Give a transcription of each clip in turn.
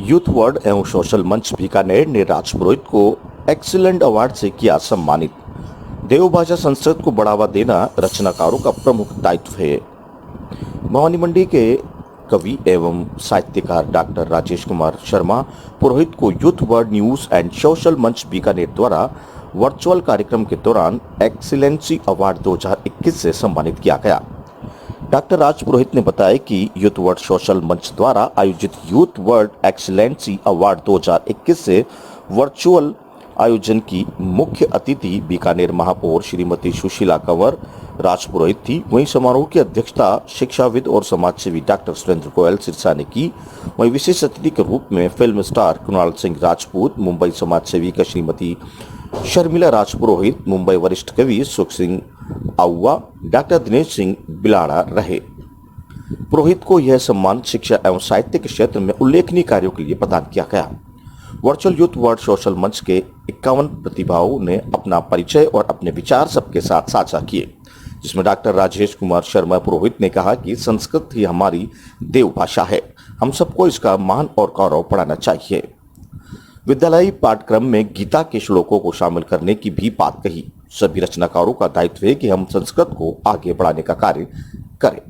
Youth word एवं social मंच बीकानेर ने राजपुरोहित को एक्सीलेंट अवार्ड से किया सम्मानित। देवभाषा संस्कृत को बढ़ावा देना रचनाकारों का प्रमुख दायित्व है। भवानी मंडी के कवि एवं साहित्यकार डॉक्टर राजेश कुमार शर्मा पुरोहित को youth word news and social मंच बीकानेर द्वारा वर्चुअल कार्यक्रम के दौरान एक्सीलेंसी अवार्ड 2021 से सम्मानित किया गया। डॉक्टर राज पुरोहित ने बताया कि यूथ वर्ड सोशल मंच द्वारा आयोजित यूथ वर्ड एक्सीलेंसी अवार्ड 2021 से वर्चुअल आयोजन की मुख्य अतिथि बीकानेर महापौर श्रीमती सुशीला कंवर राज पुरोहित थी। वहीं समारोह की अध्यक्षता शिक्षाविद और समाजसेवी डॉक्टर सुरेंद्र गोयल सिरसा ने की। वहीं विशेष अतिथि के रूप में फिल्म स्टार कुणाल सिंह राजपूत, मुंबई समाज सेविका श्रीमती शर्मिला राज पुरोहित, मुंबई वरिष्ठ कवि सुख सिंह आउआ, डॉक्टर दिनेश सिंह बिलाड़ा रहे। पुरोहित को यह सम्मान शिक्षा एवं साहित्य के क्षेत्र में उल्लेखनीय कार्यों के लिए प्रदान किया गया। वर्चुअल यूथ वर्ड सोशल मंच के 51 प्रतिभाओं ने अपना परिचय और अपने विचार सबके साथ साझा किए, जिसमें डॉक्टर राजेश कुमार शर्मा पुरोहित ने कहा कि संस्कृत ही हमारी देवभाषा है, हम सबको इसका मान और गौरव बढ़ाना चाहिए। विद्यालयी पाठ्यक्रम में गीता के श्लोकों को शामिल करने की भी बात कही। सभी रचनाकारों का दायित्व है कि हम संस्कृत को आगे बढ़ाने का कार्य करें।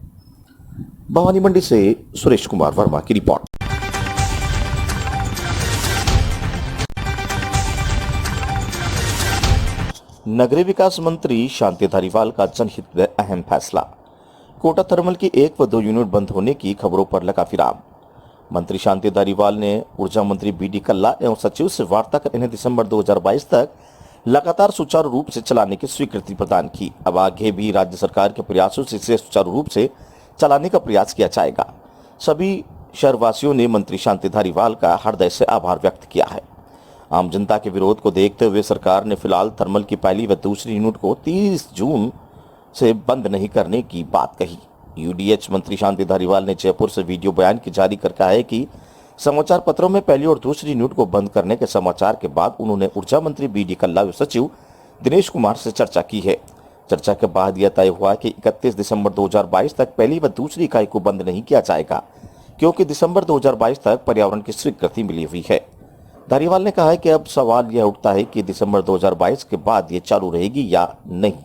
भवानी मंडी से सुरेश कुमार वर्मा की रिपोर्ट। नगरीय विकास मंत्री शांति धारीवाल का जनहित में अहम फैसला। कोटा थर्मल की 1 व 2 यूनिट बंद होने की खबरों पर लगा विराम। मंत्री शांति धारीवाल ने ऊर्जा मंत्री बीडी कल्ला एवं सचिव से वार्ता कर इन्हें दिसंबर 2022 तक लगातार सुचारू रूप से चलाने की स्वीकृति प्रदान की। अब आगे भी राज्य सरकार के प्रयासों से इसे सुचारू रूप से चलाने का प्रयास किया जाएगा। सभी शहरवासियों ने मंत्री शांति धारीवाल का हृदय से आभार व्यक्त किया है। आम जनता के विरोध को देखते हुए सरकार ने फिलहाल थर्मल की पहली व दूसरी यूनिट को 30 जून से बंद नहीं करने की बात कही। यूडीएच मंत्री शांति धारीवाल ने जयपुर से वीडियो बयान की जारी कर कहा है कि समाचार पत्रों में पहली और दूसरी यूनिट को बंद करने के समाचार के बाद उन्होंने ऊर्जा मंत्री बीडी कल्ला व सचिव दिनेश कुमार से चर्चा की है। चर्चा के बाद यह तय हुआ कि 31 दिसंबर 2022 तक पहली व दूसरी इकाई को बंद नहीं किया जाएगा, क्योंकि दिसंबर 2022 तक पर्यावरण की स्वीकृति मिली हुई है। धारीवाल ने कहा है कि अब सवाल यह उठता है कि दिसंबर 2022 के बाद ये चालू रहेगी या नहीं।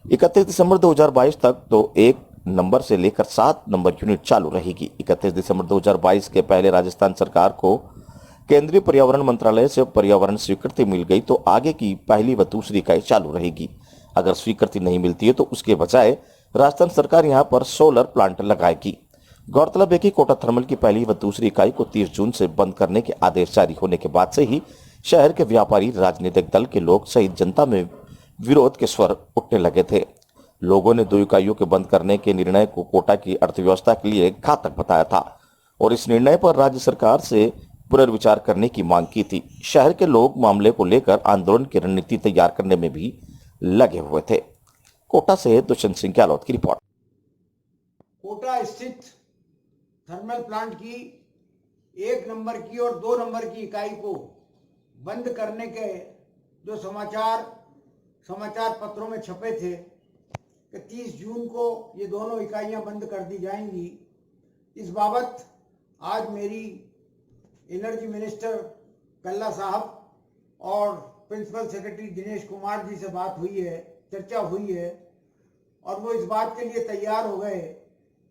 31 दिसंबर 2022 तक तो 1 नंबर से लेकर 7 नंबर यूनिट चालू रहेगी। 31 दिसंबर 2022 के पहले राजस्थान सरकार को केंद्रीय पर्यावरण मंत्रालय से पर्यावरण स्वीकृति मिल गई तो आगे की पहली व दूसरी इकाई चालू रहेगी। अगर स्वीकृति नहीं मिलती है तो उसके बजाय राजस्थान सरकार यहां पर सोलर प्लांट लगाएगी। गौरतलब है कि कोटा थर्मल की पहली व दूसरी इकाई को 30 जून से बंद करने के आदेश जारी होने के बाद से ही शहर के व्यापारी, राजनीतिक दल के लोग सहित जनता में विरोध के स्वर उठने लगे थे। लोगों ने 2 इकाइयों के बंद करने के निर्णय को कोटा की अर्थव्यवस्था के लिए घातक बताया था और इस निर्णय पर राज्य सरकार से पुनर्विचार करने की मांग की थी। शहर के लोग मामले को लेकर आंदोलन की रणनीति तैयार करने में भी लगे हुए थे। कोटा से दुष्यंत सिंह गहलोत की रिपोर्ट। कोटा स्थित थर्मल प्लांट की 1 नंबर की और 2 नंबर की इकाई को बंद करने के जो समाचार पत्रों में छपे थे कि 30 जून को ये दोनों इकाइयां बंद कर दी जाएंगी, इस बाबत आज मेरी एनर्जी मिनिस्टर कल्ला साहब और प्रिंसिपल सेक्रेटरी दिनेश कुमार जी से बात हुई है, चर्चा हुई है और वो इस बात के लिए तैयार हो गए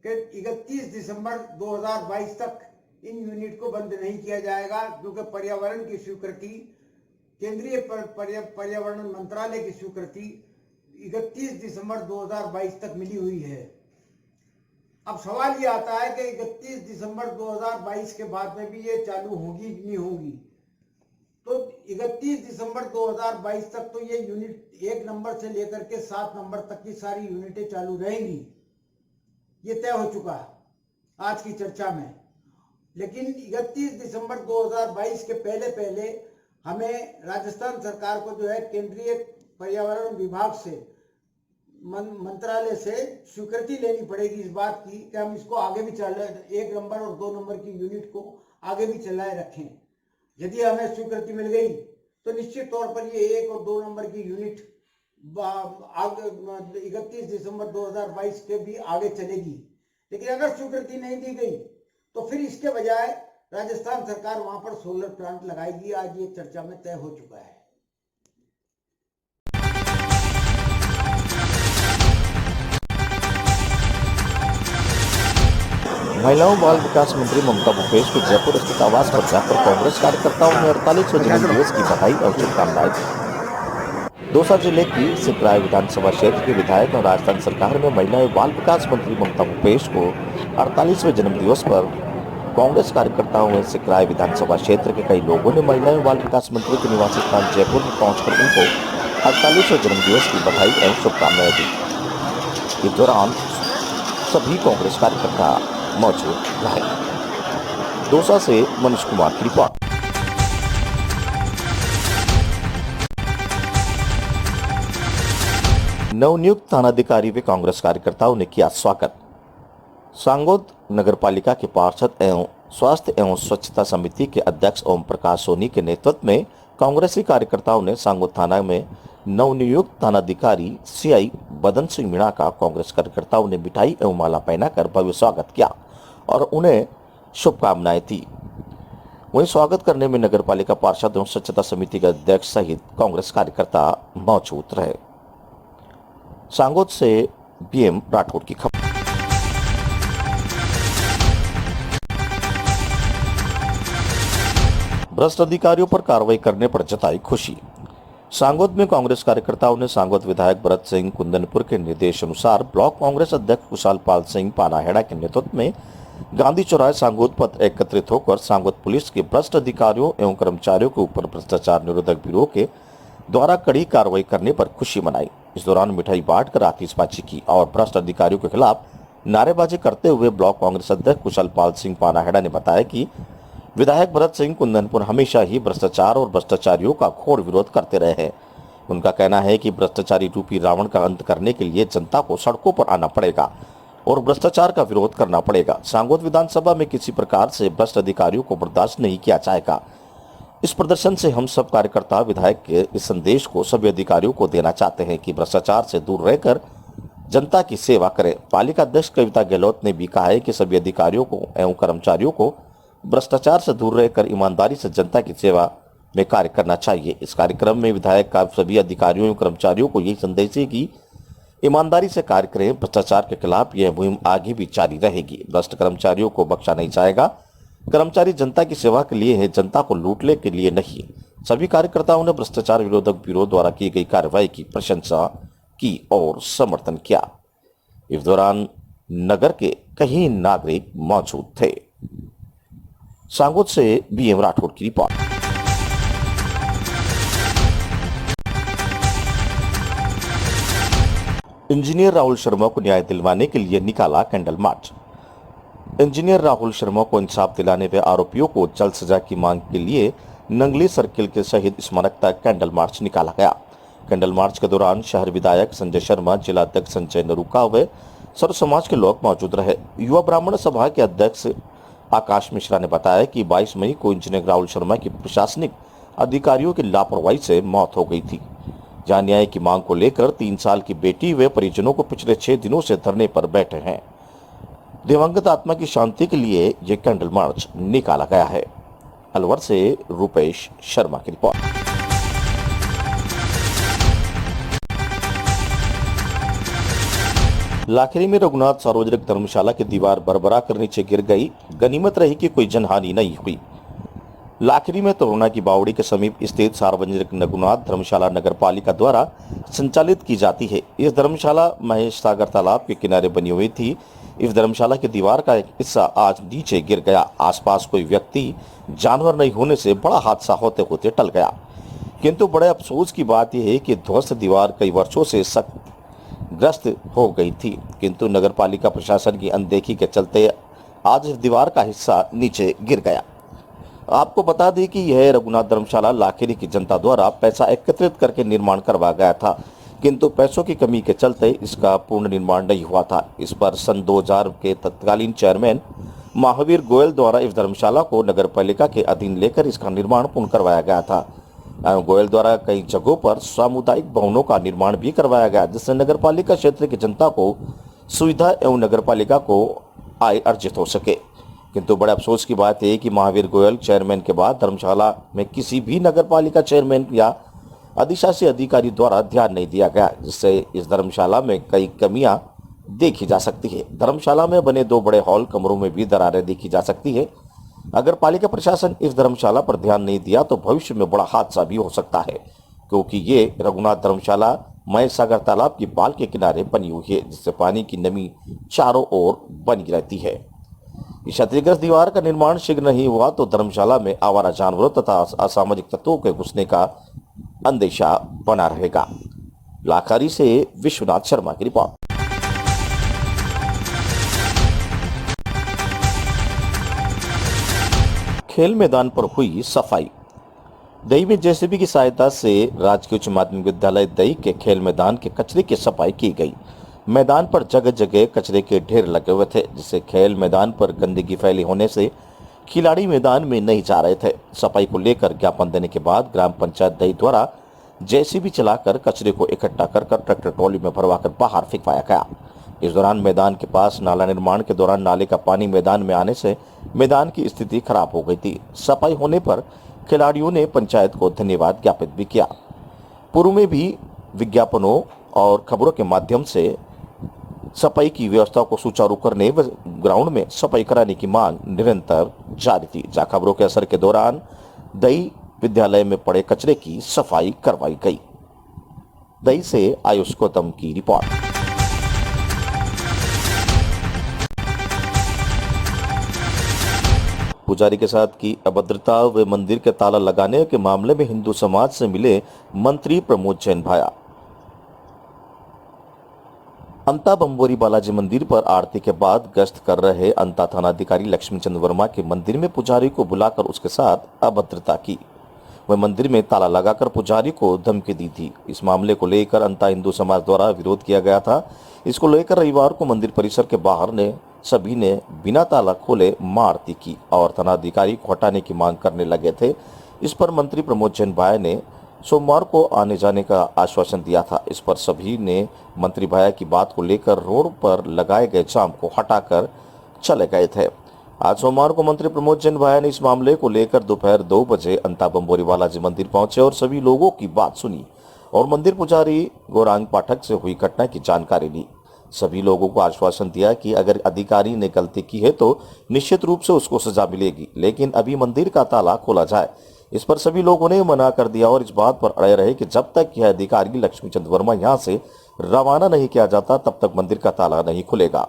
कि 31 दिसंबर 2022 तक इन यूनिट को बंद नहीं किया जाएगा, क्योंकि पर्यावरण की स्वीकृति, केंद्रीय पर्यावरण मंत्रालय की स्वीकृति 31 दिसंबर 2022 तक मिली हुई है। अब सवाल ये आता है कि 31 दिसंबर 2022 के बाद में भी ये चालू होगी कि नहीं होगी। तो 31 दिसंबर 2022 तक तो ये यूनिट 1 नंबर से लेकर के 7 नंबर तक की सारी यूनिटें चालू रहेंगी, ये तय हो चुका है आज की चर्चा में। लेकिन 31 दिसंबर 2022 के पहले हमें राजस्थान सरकार को जो है केंद्रीय पर्यावरण विभाग से, मंत्रालय से स्वीकृति लेनी पड़ेगी इस बात की कि हम इसको आगे भी 1 नंबर और 2 नंबर की यूनिट को आगे भी चलाए रखें। यदि हमें स्वीकृति मिल गई तो निश्चित तौर पर ये 1 और 2 नंबर की यूनिट 31 दिसंबर 2022 के भी आगे चलेगी। लेकिन अगर स्वीकृति नहीं दी गई तो फिर इसके बजाय राजस्थान सरकार वहां पर सोलर प्लांट लगाएगी। आज ये चर्चा में तय हो चुका है। महिलाओं बाल विकास मंत्री ममता भूपेश के जयपुर स्थित आवास पर जाकर कांग्रेस कार्यकर्ताओं ने 48वें जन्मदिवस की बधाई और शुभकामनाएं दी। दौसा जिले की सिकराय विधानसभा क्षेत्र के विधायक और राजस्थान सरकार में महिला एवं बाल विकास मंत्री ममता भूपेश को 48वें जन्मदिवस पर कांग्रेस कार्यकर्ताओं में सिकराय विधानसभा क्षेत्र के कई लोगों ने महिला एवं बाल विकास मंत्री के निवास स्थान जयपुर में पहुंचकर उनको 48वें जन्मदिवस की बधाई एवं शुभकामनाएं दी। इस दौरान सभी कांग्रेस कार्यकर्ता मौजूद रहे। दौसा से मनीष कुमार की रिपोर्ट। नवनियुक्त थानाधिकारी व कांग्रेस कार्यकर्ताओं ने किया स्वागत। सांगोद नगरपालिका के पार्षद एवं स्वास्थ्य एवं स्वच्छता समिति के अध्यक्ष ओम प्रकाश सोनी के नेतृत्व में कांग्रेसी कार्यकर्ताओं ने सांगोद थाना में नवनियुक्त थानाधिकारी सीआई बदन सिंह मीणा का कांग्रेस कार्यकर्ताओं ने मिठाई एवं माला पहनाकर भव्य स्वागत किया और उन्हें शुभकामनाएं दी। वहीं स्वागत करने में नगरपालिका पार्षद एवं स्वच्छता समिति के अध्यक्ष सहित कांग्रेस कार्यकर्ता मौजूद रहे। सांगोद से बीएम राठौड़ की खबर। भ्रष्ट अधिकारियों पर कार्रवाई करने पर जताई खुशी। सांगोद में कांग्रेस कार्यकर्ताओं ने सांगोद विधायक भरत सिंह कुंदनपुर के निर्देश अनुसार ब्लॉक कांग्रेस अध्यक्ष कुशाल पाल सिंह पानाहेड़ा के नेतृत्व में गांधी चौराहे सांगोद पर एकत्रित होकर सांगोद पुलिस के भ्रष्ट अधिकारियों एवं कर्मचारियों के ऊपर भ्रष्टाचार निरोधक ब्यूरो के द्वारा कड़ी कार्रवाई करने पर खुशी मनाई। इस दौरान मिठाई बांटकर आतिशबाजी की और भ्रष्ट अधिकारियों के खिलाफ नारेबाजी करते हुए ब्लॉक कांग्रेस अध्यक्ष कुशाल पाल सिंह पानाहेड़ा ने बताया कि विधायक भरत सिंह कुंदनपुर हमेशा ही भ्रष्टाचार और भ्रष्टाचारियों का घोर विरोध करते रहे हैं। उनका कहना है कि भ्रष्टाचारी रूपी रावण का अंत करने के लिए जनता को सड़कों पर आना पड़ेगा और भ्रष्टाचार का विरोध करना पड़ेगा। सांगोद विधानसभा में किसी प्रकार से भ्रष्ट अधिकारियों को बर्दाश्त नहीं किया जाएगा। इस प्रदर्शन से हम सब कार्यकर्ता विधायक के इस संदेश को सभी अधिकारियों को देना चाहते हैं कि भ्रष्टाचार से दूर रहकर जनता की सेवा करें। पालिका अध्यक्ष कविता गहलोत ने भी कहा है कि सभी अधिकारियों को एवं कर्मचारियों को भ्रष्टाचार से दूर रहकर ईमानदारी से जनता की सेवा में कार्य करना चाहिए। इस कार्यक्रम में विधायक का सभी अधिकारियों एवं कर्मचारियों को यही संदेश है कि ईमानदारी से कार्य करें। भ्रष्टाचार के खिलाफ यह मुहिम आगे भी जारी रहेगी। भ्रष्ट कर्मचारियों को बख्शा नहीं जाएगा। कर्मचारी जनता की सेवा के लिए है, जनता को लूटने के लिए नहीं। सभी कार्यकर्ताओं ने भ्रष्टाचार विरोधक ब्यूरो द्वारा की गई कार्रवाई की प्रशंसा की और समर्थन किया। इस दौरान नगर के कई नागरिक मौजूद थे। सांगोद से बीएम राठौड़ की रिपोर्ट। इंजीनियर राहुल शर्मा को न्याय दिलवाने के लिए निकाला candle march. Engineer Rahul Sharma को इंसाफ दिलाने व आरोपियों को जल्द सजा की मांग के लिए नंगली सर्किल के शहीद स्मारक तक कैंडल मार्च निकाला गया। कैंडल मार्च के दौरान शहर विधायक संजय शर्मा, जिला अध्यक्ष संजय नरूका व सर्व समाज के लोग मौजूद रहे। युवा ब्राह्मण सभा के अध्यक्ष आकाश मिश्रा ने बताया कि 22 मई को इंजीनियर राहुल शर्मा की प्रशासनिक अधिकारियों की लापरवाही से मौत हो गई थी। जहां न्याय की मांग को लेकर 3 साल की बेटी व परिजनों को पिछले 6 दिनों से धरने पर बैठे हैं। दिवंगत आत्मा की शांति के लिए ये कैंडल मार्च निकाला गया है। अलवर से रूपेश शर्मा की रिपोर्ट। लाखेरी में रघुनाथ सार्वजनिक धर्मशाला की दीवार बरबरा कर नीचे गिर गई। गनीमत रही कि कोई जनहानि नहीं हुई। लाखेरी में तोरणा की बावड़ी के समीप स्थित सार्वजनिक रघुनाथ धर्मशाला नगर पालिका द्वारा संचालित की जाती है। इस धर्मशाला महेश सागर तालाब के किनारे बनी हुई थी। इस धर्मशाला की दीवार का एक हिस्सा आज नीचे गिर गया। आसपास कोई व्यक्ति जानवर नहीं होने से बड़ा हादसा होते होते टल गया। किंतु बड़े अफसोस की बात यह है कि ध्वस्त दीवार कई वर्षों से ग्रस्त हो गई थी, किंतु नगर पालिका प्रशासन की अनदेखी के चलते आज इस दीवार का हिस्सा नीचे गिर गया। आपको बता दें कि यह रघुनाथ धर्मशाला लाखेरी की जनता द्वारा पैसा एकत्रित करके निर्माण करवाया गया था, किंतु पैसों की कमी के चलते इसका पूर्ण निर्माण नहीं हुआ था। इस पर सन 2000 के तत्कालीन चेयरमैन महावीर गोयल द्वारा इस धर्मशाला को नगर पालिका के अधीन लेकर इसका निर्माण पूर्ण करवाया गया था। गोयल द्वारा कई जगहों पर सामुदायिक भवनों का निर्माण भी करवाया गया, जिससे नगर पालिका क्षेत्र की जनता को सुविधा एवं नगर पालिका को आय अर्जित हो सके। किंतु बड़े अफसोस की बात है कि महावीर गोयल चेयरमैन के बाद धर्मशाला में किसी भी नगर पालिका चेयरमैन या अधिशासी अधिकारी द्वारा ध्यान नहीं दिया गया, जिससे इस धर्मशाला में कई कमियां देखी जा सकती है। धर्मशाला में बने 2 बड़े हॉल कमरों में भी दरारें देखी जा सकती है। अगर पालिका प्रशासन इस धर्मशाला पर ध्यान नहीं दिया तो भविष्य में बड़ा हादसा भी हो सकता है, क्योंकि ये रघुनाथ धर्मशाला महेश सागर तालाब की पाल के किनारे बनी हुई है, जिससे पानी की नमी चारों ओर बनी रहती है। इस क्षतिग्रस्त दीवार का निर्माण शीघ्र नहीं हुआ तो धर्मशाला में आवारा जानवरों तथा असामाजिक तत्वों के घुसने का अंदेशा बना रहेगा। लाखारी से विश्वनाथ शर्मा की रिपोर्ट। खेल मैदान पर हुई सफाई। दही में जेसीबी की सहायता से राजकीय उच्च माध्यमिक विद्यालय दही के खेल मैदान के कचरे की सफाई की गई। मैदान पर जगह जगह कचरे के ढेर लगे हुए थे, जिससे खेल मैदान पर गंदगी फैली होने से खिलाड़ी मैदान में नहीं जा रहे थे। सफाई को लेकर ज्ञापन देने के बाद ग्राम पंचायत दही द्वारा जेसीबी चलाकर कचरे को इकट्ठा कर ट्रैक्टर ट्रॉली में भरवाकर बाहर फेंकवाया गया। इस दौरान मैदान के पास नाला निर्माण के दौरान नाले का पानी मैदान में आने से मैदान की स्थिति खराब हो गई थी। सफाई होने पर खिलाड़ियों ने पंचायत को धन्यवाद ज्ञापित भी किया। पूर्व में भी विज्ञापनों और खबरों के माध्यम से सफाई की व्यवस्था को सुचारू करने व ग्राउंड में सफाई कराने की मांग निरंतर जारी थी। जहां खबरों के असर के दौरान दही विद्यालय में पड़े कचरे की सफाई करवाई गई। दही से आयुष गौतम की रिपोर्ट। पुजारी के साथ की अभद्रता व मंदिर के ताला लगाने के मामले में हिंदू समाज से मिले मंत्री प्रमोद जैन भाया। अंता बंबोरी बालाजी मंदिर पर आरती के बाद गश्त कर रहे अंता थानाधिकारी लक्ष्मीचंद वर्मा के मंदिर में पुजारी को बुलाकर उसके साथ अभद्रता की। वह मंदिर में ताला लगाकर पुजारी को धमकी दी थी। इस मामले को लेकर अंता हिंदू समाज द्वारा विरोध किया गया था। इसको लेकर रविवार को मंदिर परिसर के बाहर सभी ने बिना ताला खोले मां आरती की और थानाधिकारी को हटाने की मांग करने लगे थे। इस पर मंत्री प्रमोद जैन भाया ने सोमवार को आने जाने का आश्वासन दिया था। इस पर सभी ने मंत्री भाया की बात को लेकर रोड पर लगाए गए जाम को हटाकर चले गए थे। आज सोमवार को मंत्री प्रमोद जैन भाया ने इस मामले को लेकर दोपहर 2 बजे अंता बंबोरी बालाजी मंदिर पहुंचे और सभी लोगों की बात सुनी और मंदिर पुजारी गौरांग पाठक से हुई घटना की जानकारी ली। सभी लोगों को आश्वासन दिया कि अगर अधिकारी ने गलती की है तो निश्चित रूप से उसको सजा मिलेगी, लेकिन अभी मंदिर का ताला खोला जाए। इस पर सभी लोगों ने मना कर दिया और इस बात पर अड़े रहे कि जब तक यह अधिकारी लक्ष्मीचंद वर्मा यहां से रवाना नहीं किया जाता तब तक मंदिर का ताला नहीं खुलेगा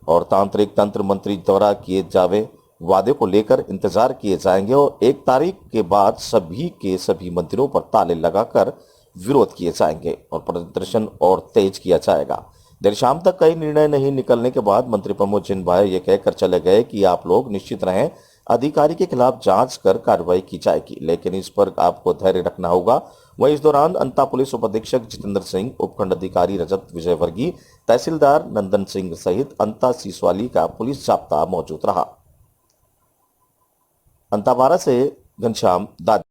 और तांत्रिक तंत्र मंत्री द्वारा किए जावे वादे को लेकर इंतजार किए जाएंगे और 1 तारीख के बाद सभी के सभी मंदिरों पर ताले लगाकर विरोध किए जाएंगे और प्रदर्शन और तेज किया जाएगा। देर शाम तक कई निर्णय नहीं निकलने के बाद मंत्री प्रमोद जैन भाया ये कहकर चले गए कि आप लोग निश्चित रहें, अधिकारी के खिलाफ जांच कर कार्रवाई की जाएगी, लेकिन इस पर आपको धैर्य रखना होगा। वहीं इस दौरान अंता पुलिस उप अधीक्षक जितेंद्र सिंह, उपखंड अधिकारी रजत विजय वर्गीय, तहसीलदार नंदन सिंह सहित अंता सीसवाली का पुलिस जाब्ता मौजूद रहा। अंतावारा से घनश्याम दादी।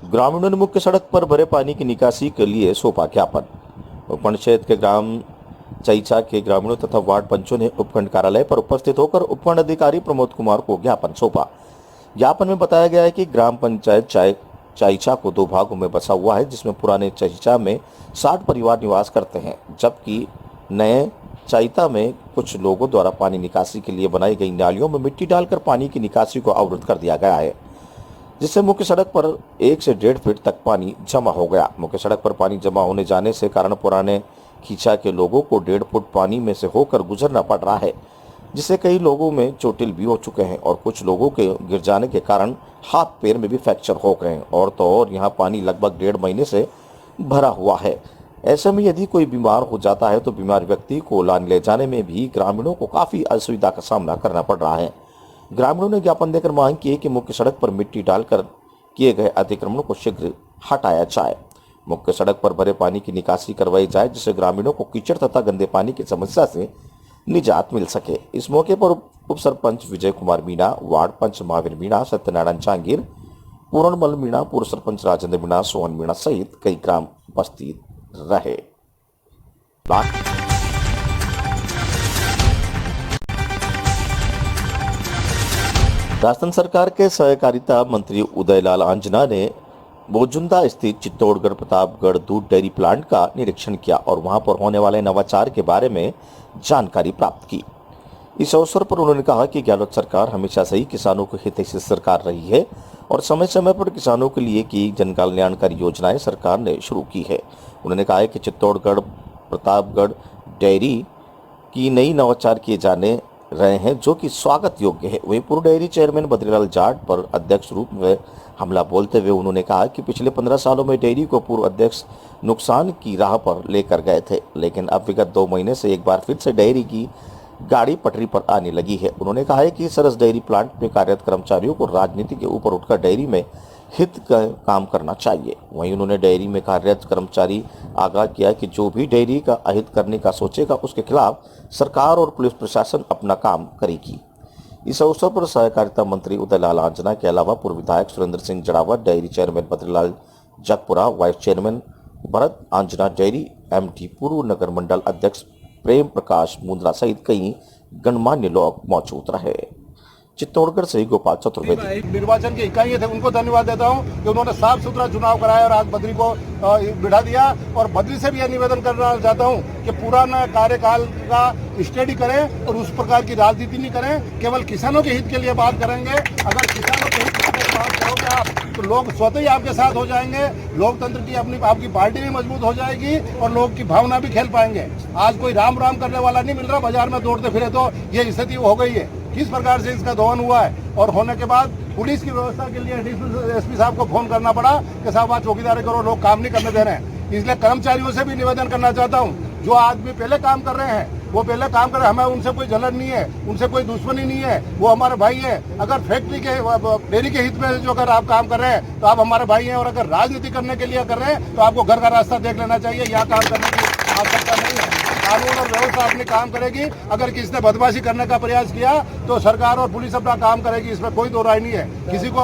ग्रामीणों ने मुख्य सड़क पर भरे पानी की निकासी के लिए सौंपा ज्ञापन। उपखंड क्षेत्र के ग्राम चईचा के ग्रामीणों तथा वार्ड पंचों ने उपखंड कार्यालय पर उपस्थित होकर उपखंड अधिकारी प्रमोद कुमार को ज्ञापन सौंपा। ज्ञापन में बताया गया है कि ग्राम पंचायत चईचा को 2 भागों में बसा हुआ है, जिसमें पुराने चईचा में 60 परिवार निवास करते हैं, जबकि नए चईता में कुछ लोगों द्वारा पानी निकासी के लिए बनाई गई नालियों में मिट्टी डालकर पानी की निकासी को अवरुद्ध कर दिया गया है, जिससे मुख्य सड़क पर 1 से 1.5 फीट तक पानी जमा हो गया। मुख्य सड़क पर पानी जमा होने जाने से कारण पुराने खींचा के लोगों को 1.5 फुट पानी में से होकर गुजरना पड़ रहा है, जिससे कई लोगों में चोटिल भी हो चुके हैं और कुछ लोगों के गिर जाने के कारण हाथ पैर में भी फ्रैक्चर हो गए हैं और तो और यहाँ पानी लगभग 1.5 महीने से भरा हुआ है। ऐसे में यदि कोई बीमार हो जाता है तो बीमार व्यक्ति को लाने ले जाने में भी ग्रामीणों को काफी असुविधा का सामना करना पड़ रहा है। ग्रामीणों ने ज्ञापन देकर मांग की है कि मुख्य सड़क पर मिट्टी डालकर किए गए अतिक्रमणों को शीघ्र हटाया जाए, मुख्य सड़क पर भरे पानी की निकासी करवाई जाए, जिससे ग्रामीणों को कीचड़ तथा गंदे पानी की समस्या से निजात मिल सके। इस मौके पर उप सरपंच विजय कुमार मीणा, वार्ड पंच महावीर मीणा, सत्यनारायण जांगीर, पूर्णमल मीणा, पूर्व सरपंच राजेंद्र मीणा, सोहन मीणा सहित कई ग्राम उपस्थित रहे। राजस्थान सरकार के सहकारिता मंत्री उदयलाल आंजना ने बोजुंदा स्थित चित्तौड़गढ़ प्रतापगढ़ दूध डेयरी प्लांट का निरीक्षण किया और वहां पर होने वाले नवाचार के बारे में जानकारी प्राप्त की। इस अवसर पर उन्होंने कहा कि गहलोत सरकार हमेशा से ही किसानों को हितैषी सरकार रही है और समय समय पर किसानों के लिए की जन कल्याणकारी योजनाएं सरकार ने शुरू की है। उन्होंने कहा कि चित्तौड़गढ़ प्रतापगढ़ डेयरी की नई नवाचार किए जाने रहे हैं जो कि स्वागत योग्य है। वहीं पूर्व डेयरी चेयरमैन बद्रीलाल जाट पर अध्यक्ष रूप में हमला बोलते हुए उन्होंने कहा कि पिछले 15 सालों में डेयरी को पूर्व अध्यक्ष नुकसान की राह पर लेकर गए थे, लेकिन अब विगत 2 महीने से एक बार फिर से डेयरी की गाड़ी पटरी पर आने लगी है। उन्होंने कहा है कि सरस डेयरी प्लांट में कार्यरत कर्मचारियों को राजनीति के ऊपर उठकर डेयरी में हित का काम करना चाहिए। वहीं उन्होंने डेयरी में कार्यरत कर्मचारी आगाह किया कि जो भी डेयरी का अहित करने का सोचेगा उसके खिलाफ सरकार और पुलिस प्रशासन अपना काम करेगी। इस अवसर पर सहकारिता मंत्री उदयलाल आंजना के अलावा पूर्व विधायक Surendra Singh Jadawat, dairy chairman Badrilal Jagpura, vice chairman Bharat Anjana, dairy MD पूर्व नगर मंडल अध्यक्ष प्रेम प्रकाश मुंद्रा सहित कई गणमान्य लोग मौजूद रहे। चित्तौड़गढ़ से गोपाल चतुर्वेदी। निर्वाचन के इकाई थे, उनको धन्यवाद देता हूं कि उन्होंने साफ सुथरा चुनाव कराया और आज बद्री को बिठा दिया। और बद्री से भी यह निवेदन करना चाहता हूं कि पुराना कार्यकाल का स्टडी करें और उस प्रकार की राजनीति नहीं करें, केवल किसानों के हित के लिए बात करेंगे। अगर किसानों के हित के लिए बात करोगे आप तो लोग स्वतः ही आपके साथ हो जाएंगे, लोकतंत्र की आपकी पार्टी भी मजबूत हो जाएगी और लोग की भावना भी खेल पाएंगे। आज कोई राम राम करने वाला नहीं मिल रहा, बाजार में दौड़ते फिरे तो ये स्थिति हो गई है। किस प्रकार से इसका दोहन हुआ है और होने के बाद पुलिस की व्यवस्था के लिए एसपी साहब को फोन करना पड़ा कि साहब आज चौकीदारी करो, लोग काम नहीं करने दे रहे हैं। इसलिए कर्मचारियों से भी निवेदन करना चाहता हूं, जो आदमी पहले काम कर रहे हैं वो पहले काम कर रहे हैं, हमें उनसे कोई जलन नहीं है, उनसे कोई दुश्मनी नहीं है, वो हमारे भाई है। अगर फैक्ट्री के डेयरी के हित में जो अगर आप काम कर रहे हैं तो आप हमारे भाई हैं, और अगर राजनीति करने के लिए कर रहे हैं तो आपको घर का रास्ता देख लेना चाहिए। यहाँ काम करने की आवश्यकता नहीं है। कानून और व्यवस्था अपनी काम करेगी। अगर किसी ने बदमाशी करने का प्रयास किया तो सरकार और पुलिस अपना काम करेगी, इसमें कोई दो राय नहीं है। किसी को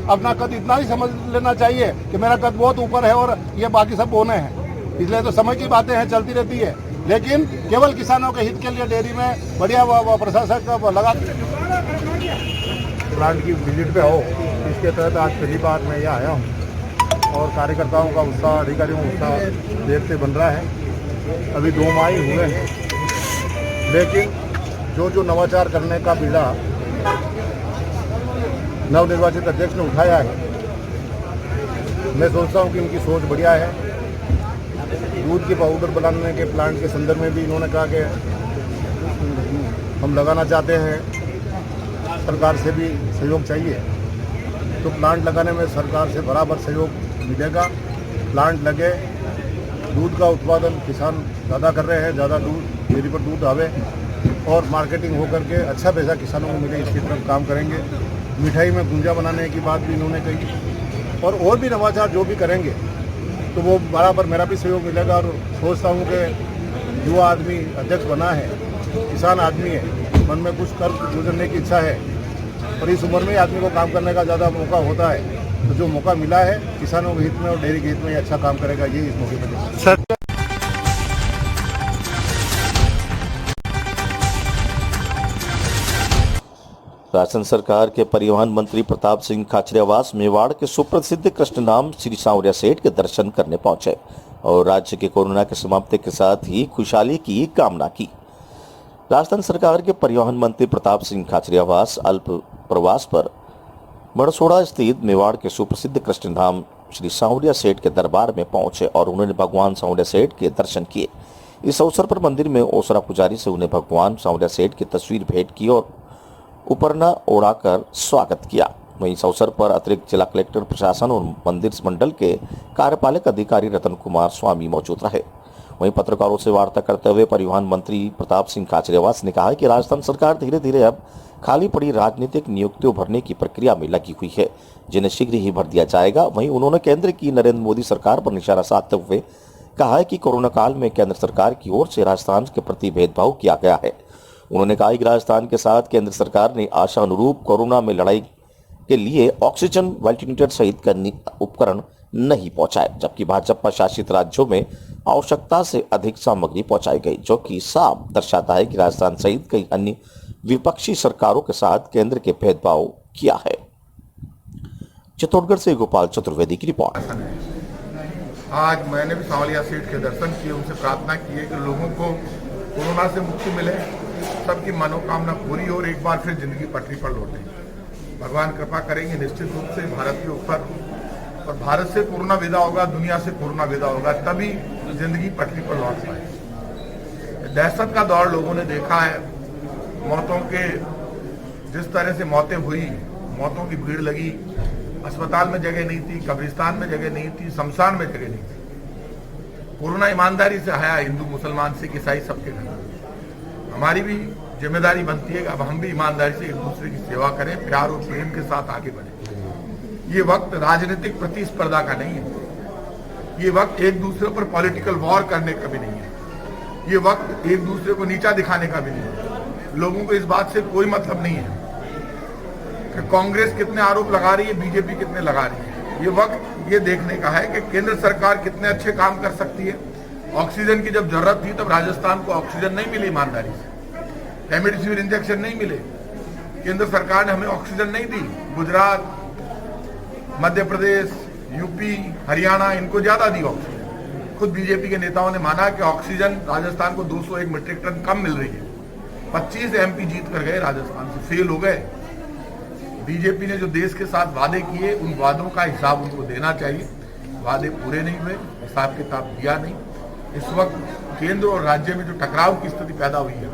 अपना कद इतना ही समझ लेना चाहिए कि मेरा कद बहुत ऊपर है और ये बाकी सब बोने हैं। इसलिए तो समय की बातें हैं, चलती रहती है, लेकिन केवल किसानों के हित के लिए डेयरी में बढ़िया प्रशासक लगा प्लांट की विजिट पे हो। इसके तहत आज पहली बार मैं यहाँ आया हूँ और कार्यकर्ताओं का उत्साह, अधिकारियों का उत्साह देर से बन रहा है। अभी 2 माह ही हुए हैं, लेकिन जो नवाचार करने का बीड़ा नवनिर्वाचित अध्यक्ष ने उठाया है, मैं सोचता हूँ कि इनकी सोच बढ़िया है। दूध के पाउडर बनाने के प्लांट के संदर्भ में भी इन्होंने कहा कि हम लगाना चाहते हैं, सरकार से भी सहयोग चाहिए। तो प्लांट लगाने में सरकार से बराबर सहयोग मिलेगा। प्लांट लगे, दूध का उत्पादन किसान ज़्यादा कर रहे हैं, ज़्यादा दूध डेयरी पर दूध आवे और मार्केटिंग होकर के अच्छा पैसा किसानों को मिले, इसकी तरफ काम करेंगे। मिठाई में गुंजा बनाने की बात भी इन्होंने कही और भी नवाचार जो भी करेंगे तो वो बराबर मेरा भी सहयोग मिलेगा। और सोचता हूँ कि युवा आदमी अध्यक्ष बना है, किसान आदमी है, मन में कुछ कर गुजरने की इच्छा है और इस उम्र में आदमी को काम करने का ज़्यादा मौका होता है। तो जो मौका मिला है किसानों के हित में और डेयरी के हित में अच्छा काम करेगा, ये इस मौके पर सर। राजस्थान सरकार के परिवहन मंत्री प्रताप सिंह खाचरियावास मेवाड़ के सुप्रसिद्ध कृष्णधाम श्री सांवरिया सेठ के दर्शन करने पहुंचे और राज्य के कोरोना के समाप्ति के साथ ही खुशहाली की कामना की। राजस्थान सरकार के परिवहन मंत्री प्रताप सिंह खाचरियावास अल्प प्रवास पर बड़सोड़ा स्थित मेवाड़ के सुप्रसिद्ध कृष्णधाम श्री सांवरिया सेठ के दरबार में पहुंचे और उन्होंने भगवान सांवरिया सेठ के दर्शन किए। इस अवसर पर मंदिर में ओसरा पुजारी से उन्हें भगवान सांवरिया सेठ की तस्वीर भेंट की और उपरना ओढ़ाकर स्वागत किया। वहीं इस अवसर पर अतिरिक्त जिला कलेक्टर प्रशासन और मंदिर मंडल के कार्यपालक अधिकारी रतन कुमार स्वामी मौजूद रहे। वहीं पत्रकारों से वार्ता करते हुए परिवहन मंत्री प्रताप सिंह खाचरियावास ने कहा कि राजस्थान सरकार धीरे धीरे अब खाली पड़ी राजनीतिक नियुक्तियों भरने की प्रक्रिया में लगी हुई है, जिन्हें शीघ्र ही भर दिया जाएगा। वहीं उन्होंने केंद्र की नरेंद्र मोदी सरकार पर निशाना साधते हुए कहा है कि कोरोना काल में केंद्र सरकार की ओर से राजस्थान के प्रति भेदभाव किया गया है। उन्होंने कहा कि राजस्थान के साथ केंद्र सरकार ने आशा अनुरूप कोरोना में लड़ाई के लिए ऑक्सीजन, वेंटिलेटर सहित उपकरण नहीं पहुंचाए, जबकि भाजपा शासित राज्यों में आवश्यकता से अधिक सामग्री पहुंचाई गई, जो कि साफ दर्शाता है कि राजस्थान सहित कई अन्य विपक्षी सरकारों के साथ केंद्र के भेदभाव किया है। चित्तौड़गढ़ से गोपाल चतुर्वेदी की रिपोर्ट। आज मैंने भी सांवलिया सीट के दर्शन किए, उनसे प्रार्थना की है कि लोगों को कोरोना से मुक्ति मिले, सबकी मनोकामना पूरी हो और एक बार फिर जिंदगी पटरी पर लौटे। भगवान कृपा करेंगे निश्चित रूप से भारत के ऊपर, और भारत से कोरोना विदा होगा, दुनिया से कोरोना विदा होगा, तभी जिंदगी पटरी पर लौट पाए। दहशत का दौर लोगों ने देखा है, मौतों के जिस तरह से मौतें हुई, मौतों की भीड़ लगी, अस्पताल में जगह नहीं थी, कब्रिस्तान में जगह नहीं थी, शमशान में जगह नहीं थी। कोरोना ईमानदारी से आया, हिंदू मुसलमान सिख ईसाई सबके घर। हमारी भी जिम्मेदारी बनती है कि अब हम भी ईमानदारी से एक दूसरे की सेवा करें, प्यार और प्रेम के साथ आगे बढ़ें। ये वक्त राजनीतिक प्रतिस्पर्धा का नहीं है, ये वक्त एक दूसरे पर पॉलिटिकल वॉर करने का भी नहीं है, ये वक्त एक दूसरे को नीचा दिखाने का भी नहीं है। लोगों को इस बात से कोई मतलब नहीं है कि कांग्रेस कितने आरोप लगा रही है, बीजेपी कितने लगा रही है। ये वक्त ये देखने का है कि केंद्र सरकार कितने अच्छे काम कर सकती है। ऑक्सीजन की जब जरूरत थी तब राजस्थान को ऑक्सीजन नहीं मिली ईमानदारी से, रेमडेसिविर इंजेक्शन नहीं मिले, केंद्र सरकार ने हमें ऑक्सीजन नहीं दी। गुजरात, मध्य प्रदेश, यूपी, हरियाणा इनको ज्यादा दी ऑक्सीजन। खुद बीजेपी के नेताओं ने माना कि ऑक्सीजन राजस्थान को 201 मीट्रिक टन कम मिल रही है। 25 एमपी जीत कर गए राजस्थान से, फेल हो गए। बीजेपी ने जो देश के साथ वादे किए, उन वादों का हिसाब उनको देना चाहिए। वादे पूरे नहीं हुए, हिसाब किताब दिया नहीं। इस वक्त केंद्र और राज्य में जो टकराव की स्थिति पैदा हुई है,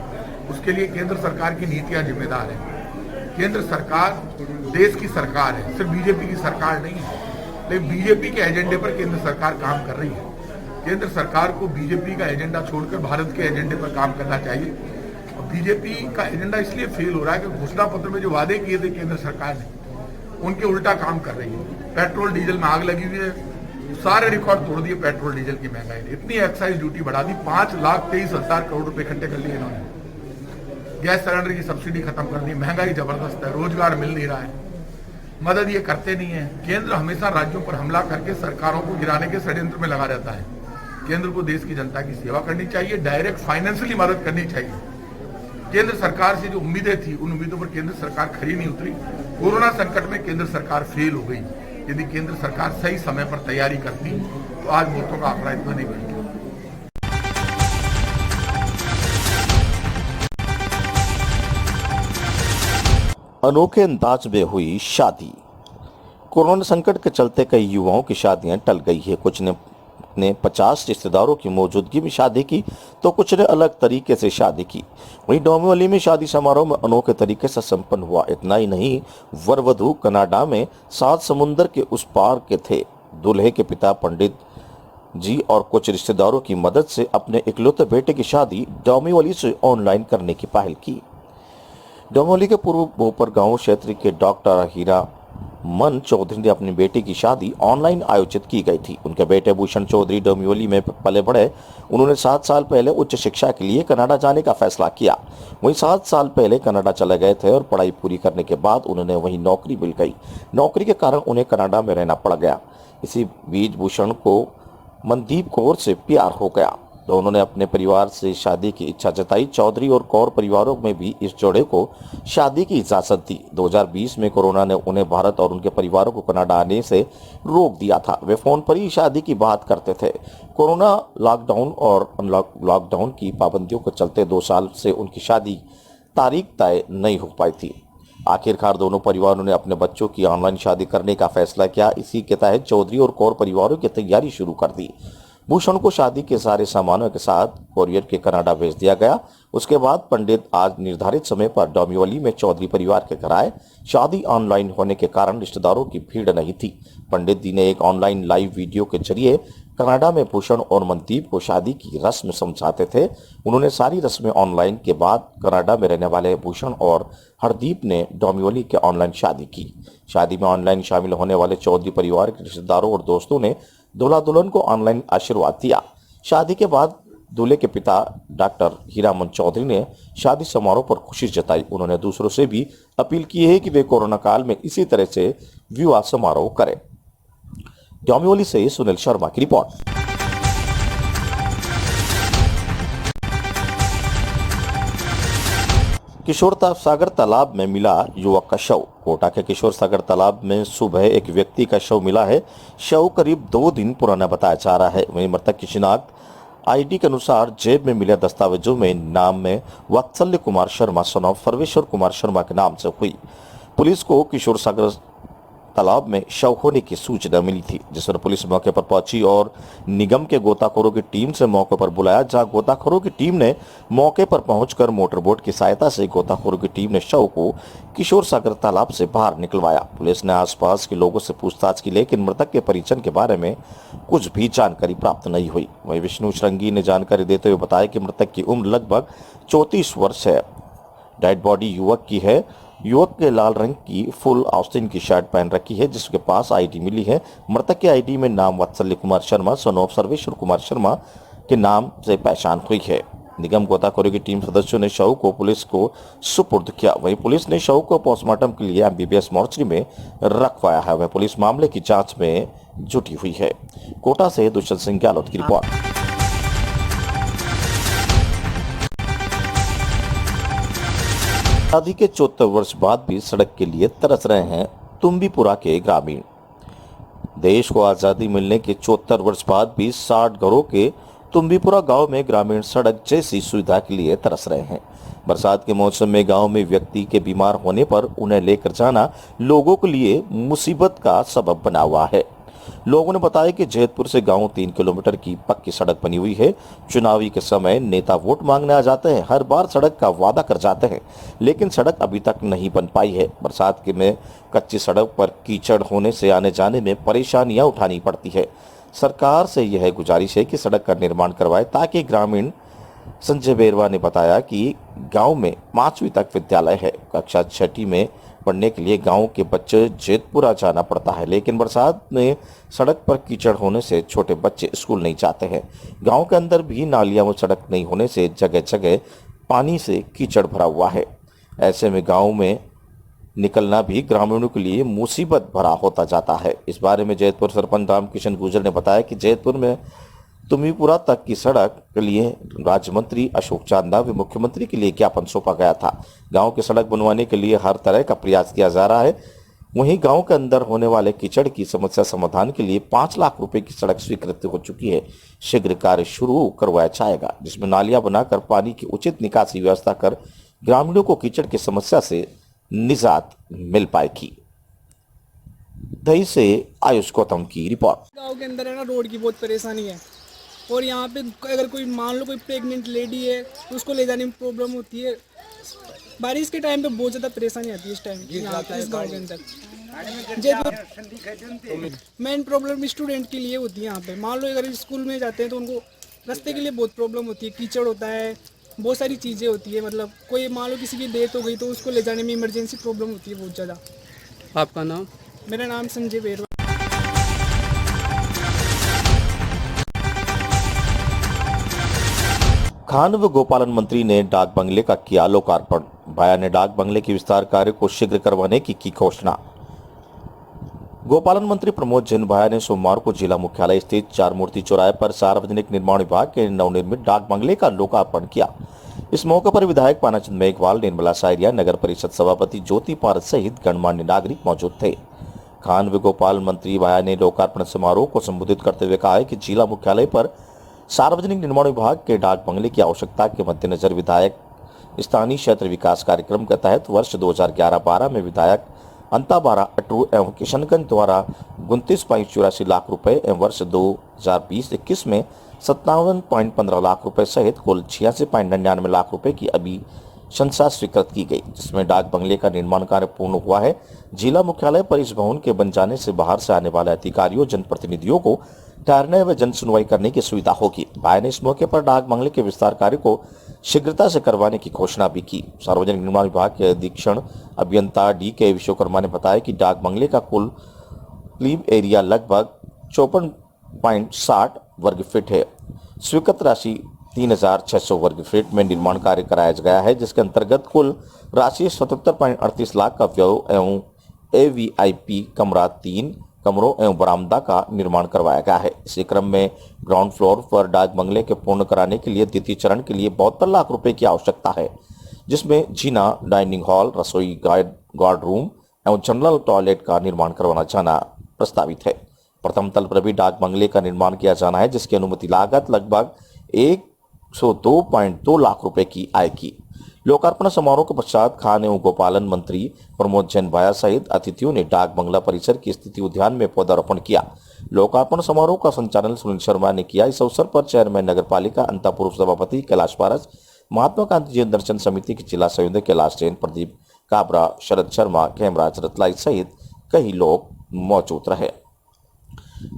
उसके लिए केंद्र सरकार की नीतियां जिम्मेदार हैं। केंद्र सरकार देश की सरकार है, सिर्फ बीजेपी की सरकार नहीं है, लेकिन बीजेपी के एजेंडे पर केंद्र सरकार काम कर रही है। केंद्र सरकार को बीजेपी का एजेंडा छोड़कर भारत के एजेंडे पर काम करना चाहिए। और बीजेपी का एजेंडा इसलिए फेल हो रहा है कि घोषणा पत्र में जो वादे किए थे केंद्र सरकार ने, उनके उल्टा काम कर रही है। पेट्रोल डीजल में आग लगी हुई है, सारे रिकॉर्ड तोड़ दिए पेट्रोल डीजल की महंगाई ने। इतनी एक्साइज ड्यूटी बढ़ा दी, 5,23,000 करोड़ रुपए इकट्ठे कर लिए इन्होंने। गैस सिलेंडर की सब्सिडी खत्म कर दी, महंगाई जबरदस्त है, रोजगार मिल नहीं रहा है, मदद ये करते नहीं है। केंद्र हमेशा राज्यों पर हमला करके सरकारों को गिराने के षड्यंत्र में लगा रहता है। केंद्र को देश की जनता की सेवा करनी चाहिए, डायरेक्ट फाइनेंशियली मदद करनी चाहिए। केंद्र सरकार से जो उम्मीदें थी, उन उम्मीदों पर केंद्र सरकार खरी नहीं उतरी। कोरोना संकट में केंद्र सरकार फेल हो गई। यदि केंद्र सरकार सही समय पर तैयारी करती तो आज मौतों का आंकड़ा इतना नहीं बढ़ता। अनोखे अंदाज में हुई शादी। कोरोना संकट के चलते कई युवाओं की शादियां टल गई है। कुछ ने 50 रिश्तेदारों की मौजूदगी में शादी की तो कुछ ने अलग तरीके से शादी की। वहीं डोंबिवली में शादी समारोह में अनोखे तरीके से संपन्न हुआ। इतना ही नहीं, वर वधू कनाडा में 7 समुंदर के उस पार के थे। दूल्हे के पिता पंडित जी और कुछ रिश्तेदारों की मदद से अपने इकलौते बेटे की शादी डोंबिवली से ऑनलाइन करने की पहल की। डोंबिवली के पूर्व भोपर गांव क्षेत्र के डॉक्टर हीरा मन चौधरी ने अपनी बेटी की शादी ऑनलाइन आयोजित की गई थी। उनके बेटे भूषण चौधरी डोंबिवली में पले बढ़े। उन्होंने 7 साल पहले उच्च शिक्षा के लिए कनाडा जाने का फैसला किया। वहीं 7 साल पहले कनाडा चले गए थे और पढ़ाई पूरी करने के बाद उन्हें वहीं नौकरी मिल गई। नौकरी के कारण उन्हें कनाडा में रहना पड़ गया। इसी बीच भूषण को मनदीप कौर से प्यार हो गया तो उन्होंने अपने परिवार से शादी की इच्छा जताई। चौधरी और कौर परिवारों में भी इस जोड़े को शादी की इजाजत दी। 2020 में कोरोना ने उन्हें भारत और उनके परिवारों को कनाडा आने से रोक दिया था। वे फोन पर ही शादी की बात करते थे। कोरोना लॉकडाउन और लॉकडाउन की पाबंदियों के चलते 2 साल से उनकी शादी तारीख तय नहीं हो पाई थी। आखिरकार दोनों परिवारों ने अपने बच्चों की ऑनलाइन शादी करने का फैसला किया। इसी के तहत चौधरी और कौर परिवारों की तैयारी शुरू कर दी। भूषण को शादी के सारे सामानों के साथ कोरियर के कनाडा भेज दिया गया। उसके बाद पंडित आज निर्धारित समय पर डोंबिवली में चौधरी परिवार के घर आए। शादी ऑनलाइन होने के कारण रिश्तेदारों की भीड़ नहीं थी। पंडित जी ने एक ऑनलाइन लाइव वीडियो के जरिए कनाडा में भूषण और मनदीप को शादी की रस्म समझाते थे। उन्होंने सारी रस्में ऑनलाइन के बाद कनाडा में रहने वाले भूषण और हरदीप ने डोंबिवली के ऑनलाइन शादी की। शादी में ऑनलाइन शामिल होने वाले चौधरी परिवार के रिश्तेदारों और दोस्तों ने दूल्हा दुल्हन को ऑनलाइन आशीर्वाद दिया। शादी के बाद दूल्हे के पिता डॉक्टर हीरामन चौधरी ने शादी समारोह पर खुशी जताई। उन्होंने दूसरों से भी अपील की है कि वे कोरोना काल में इसी तरह से विवाह समारोह करें। डोंबिवली से सुनील शर्मा की रिपोर्ट। किशोर सागर तालाब में मिला युवक का शव। कोटा के किशोर सागर तालाब में सुबह एक व्यक्ति का शव मिला है। शव करीब 2 दिन पुराना बताया जा रहा है। वहीं मृतक की शिनाख्त आईडी के अनुसार जेब में मिले दस्तावेजों में नाम में वत्सल्य कुमार शर्मा सन ऑफ सर्वेश्वर कुमार शर्मा के नाम से हुई। पुलिस को किशोर सागर तालाब में शव होने की सूचना मिली थी, जिस पर पुलिस मौके पर पहुंची और निगम के गोताखोरों की टीम से मौके पर बुलाया, जहां गोताखोरों की टीम ने मौके पर पहुंचकर मोटर बोट की सहायता से गोताखोरों की टीम ने शव को किशोर सागर तालाब से बाहर निकलवाया। पुलिस ने आसपास के लोगों से पूछताछ की, लेकिन मृतक के परिजन के बारे में कुछ भी जानकारी प्राप्त नहीं हुई। वहीं विष्णु श्रृंगी ने जानकारी देते हुए बताया कि मृतक की उम्र लगभग 34 वर्ष है। डेड बॉडी युवक की है। युवक के लाल रंग की फुल आस्तीन की शर्ट पहन रखी है, जिसके पास आईडी मिली है। मृतक के आईडी में नाम वत्सल्य कुमार शर्मा सन ऑफ सर्वेश्वर कुमार शर्मा के नाम से पहचान हुई है। निगम गोताखोरी की टीम सदस्यों ने शव को पुलिस को सुपुर्द किया। वहीं पुलिस ने शव को पोस्टमार्टम के लिए एमबीबीएस मोर्चरी में रखवाया है। वह पुलिस मामले की जांच में जुटी हुई है। कोटा से दुष्यंत सिंह गहलोत की रिपोर्ट। शादी के 74 वर्ष बाद भी सड़क के लिए तरस रहे हैं तुम्बीपुरा के ग्रामीण। देश को आजादी मिलने के 74 वर्ष बाद भी 60 घरों के तुम्बीपुरा गांव में ग्रामीण सड़क जैसी सुविधा के लिए तरस रहे हैं। बरसात के मौसम में गांव में व्यक्ति के बीमार होने पर उन्हें लेकर जाना लोगों के लिए मुसीबत का सबब बना हुआ है। लोगों ने बताया कि जैतपुर से गांव 3 किलोमीटर की पक्की सड़क बनी हुई है। चुनावी के समय नेता वोट मांगने आ जाते हैं, हर बार सड़क का वादा कर जाते हैं, लेकिन सड़क अभी तक नहीं बन पाई है। बरसात के में कच्ची सड़क पर कीचड़ होने से आने जाने में परेशानियां उठानी पड़ती है। सरकार से यह गुजारिश है कि सड़क का निर्माण करवाए, ताकि ग्रामीण संजय बेरवा ने बताया कि गांव में 5वीं तक विद्यालय है। कक्षा 6ठी में पढ़ने के लिए गांव के बच्चे जैतपुरा जाना पड़ता है, लेकिन बरसात में सड़क पर कीचड़ होने से छोटे बच्चे स्कूल नहीं जाते हैं। गांव के अंदर भी नालियां व सड़क नहीं होने से जगह जगह पानी से कीचड़ भरा हुआ है। ऐसे में गांव में निकलना भी ग्रामीणों के लिए मुसीबत भरा होता जाता है। इस बारे में जैतपुर सरपंच रामकिशन गुर्जर ने बताया कि जैतपुर में तुम्बीपुरा तक की सड़क के लिए राज्य मंत्री अशोक चांदा व मुख्यमंत्री के लिए ज्ञापन सौंपा गया था। गांव की सड़क बनवाने के लिए हर तरह का प्रयास किया जा रहा है। वहीं गांव के अंदर होने वाले कीचड़ की समस्या समाधान के लिए 5 लाख रुपए की सड़क स्वीकृत हो चुकी है। शीघ्र कार्य शुरू करवाया जाएगा, जिसमें नालियां बनाकर पानी की उचित निकासी व्यवस्था कर ग्रामीणों को कीचड़ की समस्या से निजात मिल पाएगी। दही से आयुष गौतम की रिपोर्ट। गांव के अंदर है ना, रोड की बहुत परेशानी है और यहाँ पे अगर कोई मान लो कोई प्रेग्नेंट लेडी है तो उसको ले जाने में प्रॉब्लम होती है। बारिश के टाइम पे बहुत ज़्यादा परेशानी आती है इस टाइम यहाँ पे इस गांव के अंदर। मेन प्रॉब्लम स्टूडेंट के लिए होती है यहाँ पे। मान लो अगर स्कूल में जाते हैं तो उनको रास्ते के लिए बहुत प्रॉब्लम होती है, कीचड़ होता है, बहुत सारी चीज़ें होती है। मतलब कोई मान लो किसी की डेथ हो गई तो उसको ले जाने में इमरजेंसी प्रॉब्लम होती है बहुत ज़्यादा। आपका नाम? मेरा नाम संजय बेरवा। खान व गोपालन मंत्री ने डाक बंगले का किया लोकार्पण। भाया ने डाक बंगले के विस्तार कार्य को शीघ्र करवाने की घोषणा। गोपालन मंत्री प्रमोद जैन भाया ने सोमवार को जिला मुख्यालय स्थित 4 मूर्ति चौराहे पर सार्वजनिक निर्माण विभाग के नवनिर्मित डाक बंगले का लोकार्पण किया। इस मौके पर विधायक पानाचंद मेघवाल, निर्मला सायरिया, नगर परिषद सभापति ज्योति पारस सहित गणमान्य नागरिक मौजूद थे। खान व गोपाल मंत्री भाया ने लोकार्पण समारोह को संबोधित करते हुए कहा कि जिला मुख्यालय पर सार्वजनिक निर्माण विभाग के डाक बंगले की आवश्यकता के मद्देनजर विधायक स्थानीय क्षेत्र विकास कार्यक्रम के तहत वर्ष 2011-12 में विधायक अंताबारा, अटरू एवं किशनगंज द्वारा 29.84 लाख रुपए एवं वर्ष 2020-21 में 57.15 लाख रुपए सहित कुल 86.99 लाख रुपए की अभिशंसा स्वीकृत की गई, जिसमें डाक बंगले का निर्माण कार्य पूर्ण हुआ है। जिला मुख्यालय पर इस भवन के बन जाने से बाहर से आने वाले अधिकारियों, जनप्रतिनिधियों को ठहरने व जन सुनवाई करने की सुविधा होगी। भाई ने इस मौके पर डाक बंगले के विस्तार कार्य को शीघ्रता से करवाने की घोषणा भी की। सार्वजनिक निर्माण विभाग के अधीक्षण अभियंता DK विश्वकर्मा ने बताया कि डाक बंगले का कुल क्लीव एरिया लगभग 54.60 वर्ग फीट है। स्वीकृत राशि 3600 वर्ग फीट में निर्माण कार्य कराया गया है, जिसके अंतर्गत कुल राशि 77.38 लाख का व्यय एवं AVIP कमरा 3 कमरों एवं बरामदा का निर्माण करवाया गया है। इसी क्रम में ग्राउंड फ्लोर पर डाक बंगले के पूर्ण कराने के लिए द्वितीय चरण के लिए 72 लाख रुपए की आवश्यकता है। जिसमें जीना, डाइनिंग हॉल, रसोई, गार्ड रूम एवं जनरल टॉयलेट का निर्माण करवाना जाना प्रस्तावित है। प्रथम तल पर भी डाक बंगले का निर्माण किया जाना है, जिसकी अनुमति लागत लगभग 102.2 लाख रुपए की आएगी। लोकार्पण समारोह के पश्चात खान एवं गोपालन मंत्री प्रमोद जैन भाया सहित अतिथियों ने डाक बंगला परिसर की स्थिति उद्यान में पौधारोपण किया। लोकार्पण समारोह का संचालन सुनील शर्मा ने किया। इस अवसर पर चेयरमैन नगर पालिका अंतापुर सभापति कैलाश पारस, महात्मा गांधी जन दर्शन समिति के जिला संयोजक कैलाश जैन, प्रदीप काबरा, शरद शर्मा, खेमराज रतलाई सहित कई लोग मौजूद रहे।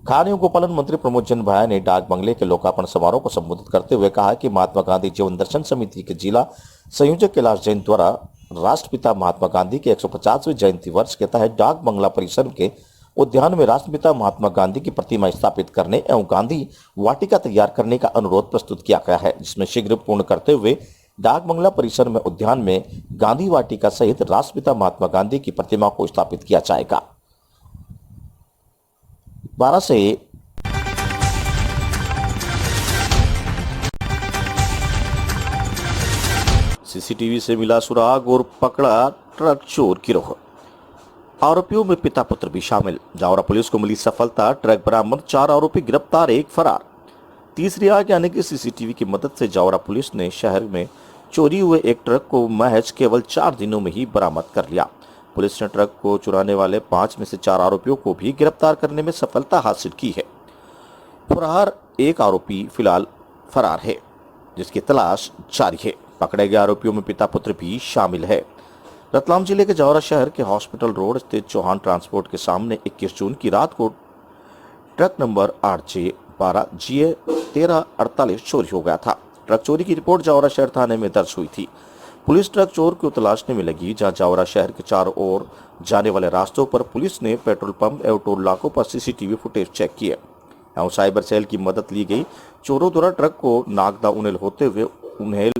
खान एवं गोपालन मंत्री प्रमोद जैन भाया ने डाक बंगले के लोकार्पण समारोह को संबोधित करते हुए कहा कि महात्मा गांधी जीवन दर्शन समिति के जिला संयोजक कैलाश जैन द्वारा राष्ट्रपिता महात्मा गांधी के 150वें जयंती वर्ष के तहत डाक बंगला परिसर के उद्यान में राष्ट्रपिता महात्मा गांधी की प्रतिमा स्थापित करने एवं गांधी वाटिका तैयार करने का अनुरोध प्रस्तुत किया गया है, जिसमें शीघ्र पूर्ण करते हुए डाक बंगला परिसर में उद्यान में गांधी वाटिका सहित राष्ट्रपिता महात्मा गांधी की प्रतिमा को स्थापित किया जाएगा। 12 से सीसीटीवी से मिला सुराग और पकड़ा ट्रक चोर गिरोह। आरोपियों में पिता पुत्र भी शामिल। जावरा पुलिस को मिली सफलता, ट्रक बरामद, 4 आरोपी गिरफ्तार, 1 फरार। तीसरी आग यानी कि सीसीटीवी की मदद से जावरा पुलिस ने शहर में चोरी हुए एक ट्रक को महज केवल 4 दिनों में ही बरामद कर लिया। पुलिस ने ट्रक को चुराने वाले 5 में से 4 आरोपियों को भी गिरफ्तार करने में सफलता हासिल की है। फरार एक आरोपी फिलहाल फरार है, जिसकी तलाश जारी है। पकड़े गए आरोपियों में पिता पुत्र भी शामिल है। रतलाम जिले के जावरा शहर के हॉस्पिटल रोड स्थित चौहान ट्रांसपोर्ट के सामने 21 जून की रात को ट्रक नंबर 8J12GA1348 चोरी हो गया था। ट्रक चोरी की रिपोर्ट जावरा शहर थाने में दर्ज हुई थी। पुलिस ट्रक चोर को तलाशने में लगी, जहां जावरा शहर के चारों ओर जाने वाले रास्तों पर पुलिस ने पेट्रोल पंप एवं टोल नाकों पर सीसीटीवी फुटेज चेक किए एवं साइबर सेल की मदद ली गई। चोरों द्वारा ट्रक को नागदा उन्हेल होते हुए उन्हेल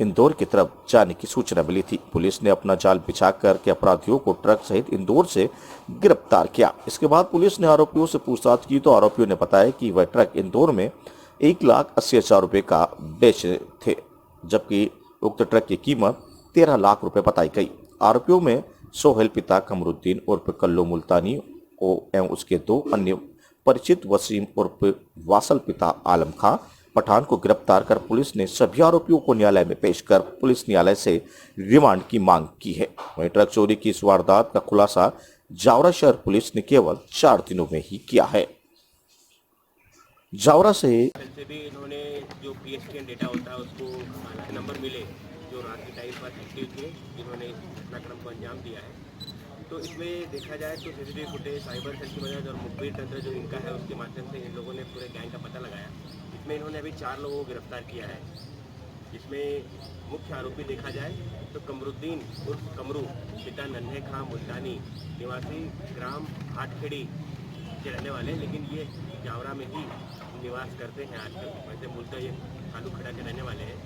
इंदौर की तरफ जाने की सूचना मिली थी। पुलिस ने अपना जाल बिछा करके अपराधियों को ट्रक सहित इंदौर से गिरफ्तार किया। इसके बाद पुलिस ने आरोपियों से पूछताछ की तो आरोपियों ने बताया कि वह ट्रक इंदौर में 1,80,000 रुपए का बेचे थे, जबकि उक्त ट्रक की कीमत 13 लाख रुपए बताई गई। आरोपियों में सोहेल पिता कमरुद्दीन उर्फ कल्लू मुल्तानी एवं उसके 2 अन्य परिचित वसीम उर्फ वासल पिता आलम खां पठान को गिरफ्तार कर पुलिस ने सभी आरोपियों को न्यायालय में पेश कर पुलिस न्यायालय से रिमांड की मांग की है। वहीं ट्रक चोरी की इस वारदात का खुलासा जावरा शहर पुलिस ने केवल 4 दिनों में ही किया है। जावरा से भी इन्होंने जो PSTN डेटा होता है उसको नंबर मिले जो रात के टाइम पर एक्टिव थे, जिन्होंने इस घटनाक्रम को अंजाम दिया है। तो इसमें देखा जाए तो सीसीटीवी फुटेज, साइबर सेल की मदद और मुखबिर तंत्र जो इनका है उसके माध्यम से इन लोगों ने पूरे गैंग का पता लगाया। इसमें इन्होंने अभी 4 लोगों को गिरफ्तार किया है, जिसमें मुख्य आरोपी देखा जाए तो कमरुद्दीन उर्फ कमरू पिता नन्हे खां मुल्तानी निवासी ग्राम हाटखेड़ी के रहने वाले, लेकिन ये जावरा में ही निवास करते हैं आजकल। वैसे मूलतः ये खालू खड़ा के रहने वाले हैं।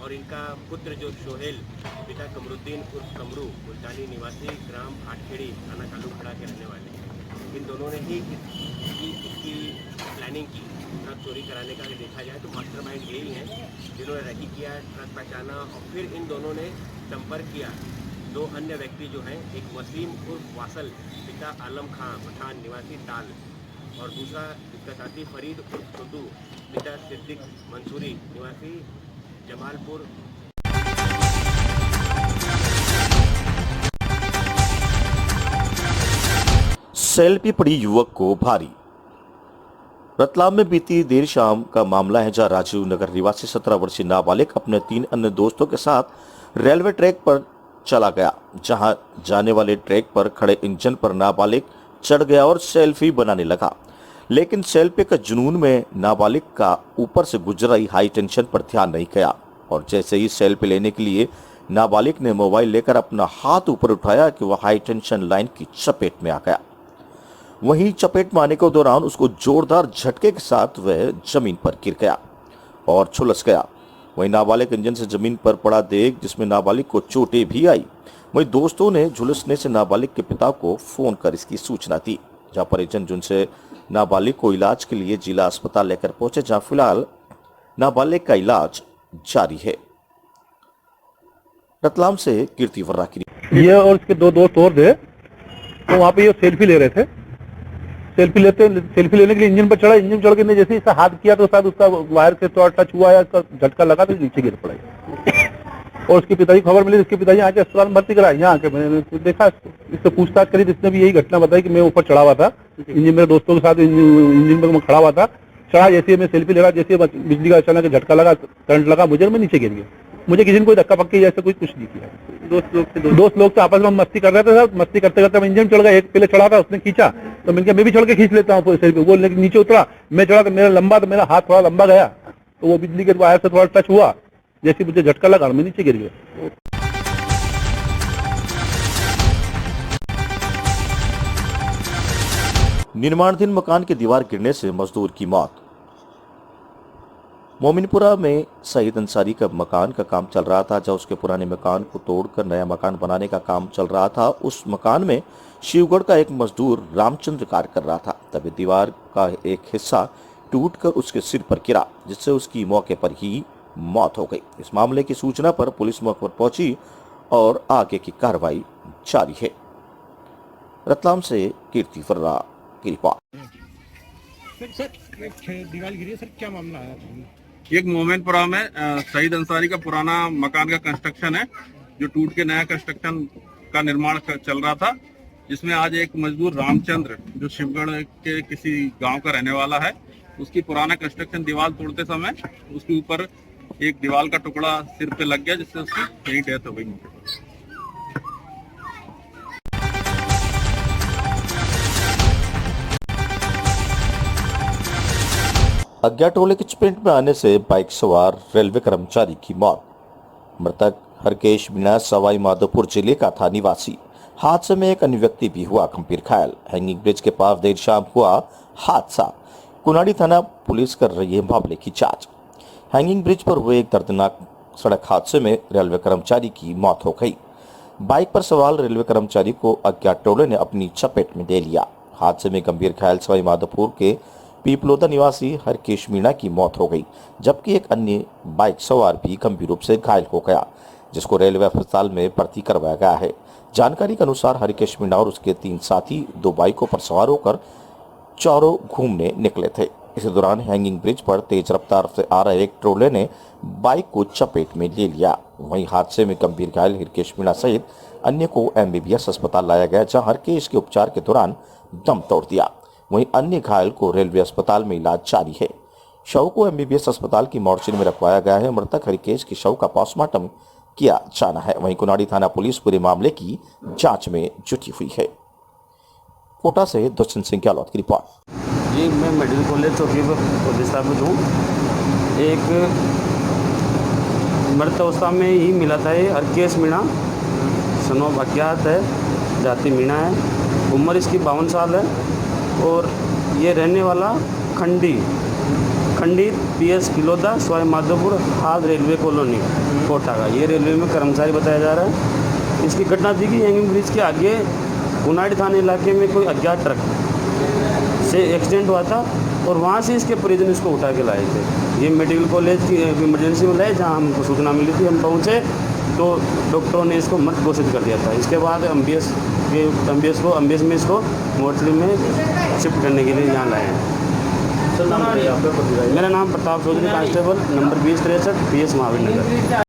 और इनका पुत्र जो सोहेल पिता कमरुद्दीन उर्फ कमरू मुल्तानी निवासी ग्राम हाटखेड़ी थाना खालू खड़ा के रहने वाले हैं। इन दोनों ने ही इसकी प्लानिंग की ट्रक चोरी कराने का। देखा जाए तो मास्टरमाइंड यही है जिन्होंने रैकी किया, ट्रक पहचाना और फिर इन दोनों ने संपर्क किया 2 अन्य व्यक्ति जो हैं, एक वसीम उर्फ वासल पिता आलम खां पठान निवासी ताल और दूसरा इसका साथी फरीद उर्फ सुद्दू पिता सिद्दीक मंसूरी निवासी जमालपुर। सेल्फी पड़ी युवक को भारी। रतलाम में बीती देर शाम का मामला है, जहां राजीव नगर निवासी 17 वर्षीय नाबालिग अपने 3 अन्य दोस्तों के साथ रेलवे ट्रैक पर चला गया, जहां जाने वाले ट्रैक पर खड़े इंजन पर नाबालिग चढ़ गया और सेल्फी बनाने लगा। लेकिन सेल्फी का जुनून में नाबालिग का ऊपर से गुजर रही हाई टेंशन पर ध्यान नहीं गया और जैसे ही सेल्फी लेने के लिए नाबालिग ने मोबाइल लेकर अपना हाथ ऊपर उठाया कि वह हाई टेंशन लाइन की चपेट में आ गया। वहीं चपेट में आने के दौरान उसको जोरदार झटके के साथ वह जमीन पर गिर गया और झुलस गया। वहीं नाबालिग इंजन से जमीन पर पड़ा देख जिसमें नाबालिग को चोटें भी आई। वहीं दोस्तों ने झुलसने से नाबालिग के पिता को फोन कर इसकी सूचना दी, जहां परिजन जिनसे नाबालिग को इलाज के लिए जिला अस्पताल लेकर पहुंचे, जहां फिलहाल नाबालिग का इलाज जारी है। रतलाम से कीर्ति वर्रा की ये और इसके दो दोस्त और थे, तो वहाँ पे ये सेल्फी ले रहे थे। सेल्फी लेने के लिए इंजन पर चढ़ा। इंजन चढ़ के ने जैसे इसका हाथ किया तो शायद उसका वायर से थोड़ा टच हुआ या उसका झटका लगा तो नीचे गिर पड़ा। और उसके पिताजी खबर मिली, उसके पिताजी आके अस्पताल में भर्ती कराया। यहाँ आके मैंने देखा इससे पूछताछ करी तो इसने भी यही घटना बताई कि मैं ऊपर चढ़ा हुआ था, इंजन मेरे दोस्तों के साथ इंजन पर मैं खड़ा हुआ था। चढ़ा जैसे मैं सेल्फी ले रहा, जैसे बिजली का अचानक झटका लगा, करंट लगा मुझे, मैं नीचे गिर गया। मुझे किसी ने कोई धक्का पक्की जैसे कुछ नहीं किया। दोस्त लोग तो आपस में मस्ती कर रहे थे सर। मस्ती करते करते मैं इंजन चढ़ गया। एक पहले चढ़ा था, उसने खींचा तो मैं भी चढ़ के खींच लेता हूँ सेल्फी। वो लेकिन नीचे उतरा, मैं चढ़ा तो मेरा हाथ थोड़ा लंबा गया, तो वो बिजली के वायर से थोड़ा टच हुआ। जैसे मुझे झटका लगा मैं नीचे गिर गया। निर्माणाधीन मकान की दीवार गिरने से मजदूर की मौत। मोमिनपुरा में सईद अंसारी का मकान का काम चल रहा था। जब उसके पुराने मकान को तोड़कर नया मकान बनाने का काम चल रहा था, उस मकान में शिवगढ़ का एक मजदूर रामचंद्र कार्य कर रहा था। तभी दीवार का एक हिस्सा टूटकर उसके सिर पर गिरा, जिससे उसकी मौके पर ही मौत हो गई। इस मामले की सूचना पर पुलिस मौके पर पहुंची और आगे की कार्रवाई जारी है। रतलाम से कीर्ति वर्रा की रिपोर्ट। दीवार गिरी है सर, क्या मामला है? एक मोमिनपुरा में सईद अंसारी का पुराना मकान का कंस्ट्रक्शन है, जो टूट के नया कंस्ट्रक्शन का निर्माण चल रहा था, जिसमें आज एक मजदूर रामचंद्र, जो शिवगढ़ के किसी गांव का रहने वाला है, उसकी पुराना कंस्ट्रक्शन दीवार तोड़ते समय उसके ऊपर एक दीवार का टुकड़ा सिर पे लग गया, जिससे उसकी यही डेथ हो गई मौके पर। अज्ञात टोले की चपेट में आने से बाइक सवार रेलवे कर्मचारी की मौत। मृतक हरकेश मीणा सवाई माधोपुर जिले का था निवासी। हादसे में एक अन्य व्यक्ति भी हुआ गंभीर घायल। हैंगिंग ब्रिज के पास देर शाम हुआ हादसा। कुनाड़ी थाना पुलिस कर रही है मामले की जांच। हैंगिंग ब्रिज पर हुए एक दर्दनाक सड़क हादसे में रेलवे कर्मचारी की मौत हो गई। बाइक पर सवार रेलवे कर्मचारी को अज्ञात टोले ने अपनी चपेट में ले लिया। हादसे में गंभीर घायल सवाई माधोपुर के पीपलोदा निवासी हरकेश मीणा की मौत हो गई, जबकि एक अन्य बाइक सवार भी गंभीर रूप से घायल हो गया, जिसको रेलवे अस्पताल में भर्ती करवाया गया है। जानकारी के अनुसार हरकेश मीणा और उसके 3 साथी 2 बाइकों पर सवार होकर चौरो घूमने निकले थे। इसी दौरान हैंगिंग ब्रिज पर तेज रफ्तार से आ रहे एक ट्रोले ने बाइक को चपेट में ले लिया। वहीं हादसे में गंभीर घायल हरकेश मीणा सहित अन्य को एमबीबीएस अस्पताल लाया गया, जहां हरकेश के उपचार के दौरान दम तोड़ दिया। वहीं अन्य घायल को रेलवे अस्पताल में इलाज जारी है। शव को एमबीबीएस अस्पताल की मोर्चरी में रखवाया गया है। मृतक हरकेश के शव का पोस्टमार्टम किया जाना है। वहीं कुनाड़ी थाना पुलिस पूरे मामले की जांच में जुटी हुई है। कोटा से दुष्यंत सिंह गहलोत की रिपोर्ट। जी, मैं मेडिकल कॉलेज चौकी पर प्रतिस्थापित हूँ। एक मृत अवस्था में ही मिला था ये हरकेश मीणा, सनोब अज्ञात है, जाति मीणा है, उम्र इसकी 52 साल है और ये रहने वाला खंडी पीएस किलोदा सवाई माधोपुर हाल रेलवे कॉलोनी कोटा का, ये रेलवे में कर्मचारी बताया जा रहा है। इसकी घटना थी कि हैंगिंग ब्रिज के आगे कुनाड़ी थाने इलाके में कोई अज्ञात ट्रक से एक्सीडेंट हुआ था और वहाँ से इसके परिजन इसको उठा के लाए थे। ये मेडिकल कॉलेज की इमरजेंसी में लाए, जहाँ हमको सूचना मिली थी। हम पहुँचे तो डॉक्टरों ने इसको मृत घोषित कर दिया था। इसके बाद एमबीएस में इसको मोर्चरी में शिफ्ट करने के लिए यहाँ लाए हैं। मेरा नाम Pratap Chaudhary, constable number 2063 PS Mahavir Nagar.